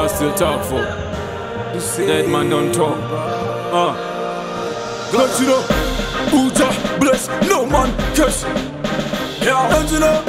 I still talk for. Dead man don't talk. Don't you know? Uja bless, no man curse. Yeah, don't you know?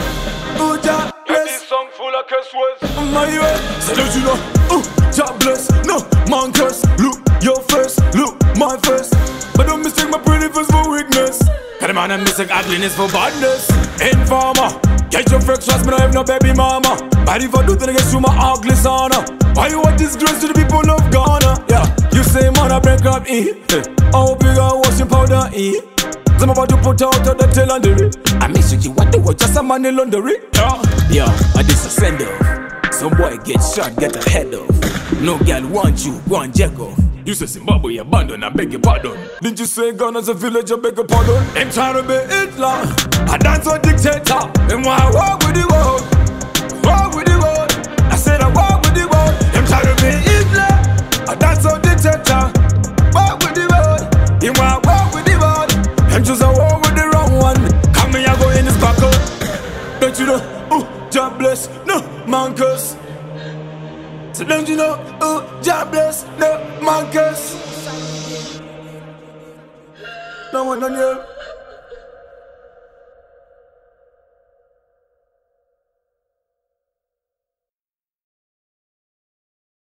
Uja bless. This song full of curse words. My way. So don't you know? Uja bless, no man curse. Look your face, look my face. But don't mistake my pretty face for weakness. Cause the man and mistake ugliness for badness. Informer, get your fresh trust, me no have no baby mama. But if I do then I get you my ugly son. Why you want disgrace to the people of Ghana? Yeah, you say man I break up I hope you got washing powder I'm about to put out the tail and the rip. I miss you what the world, just a man in laundry. Yo, I this a send off. Some boy get shot, get a head off. No girl want you, go and jack off. You say Zimbabwe abandon, I beg your pardon. Didn't you say Ghana's a village, I beg your pardon? Them trying to be Hitler, I dance for dictator. Them want to walk with the world, walk with the world. I said I walk with the world. Them trying to be Hitler, I dance for dictator. Walk with the world, them want to walk with the world. Them choose a war with the wrong one. Come here, I go in this buckle. Don't you know, God bless, no man curse. So don't you know, God bless, no man curse. No one on you.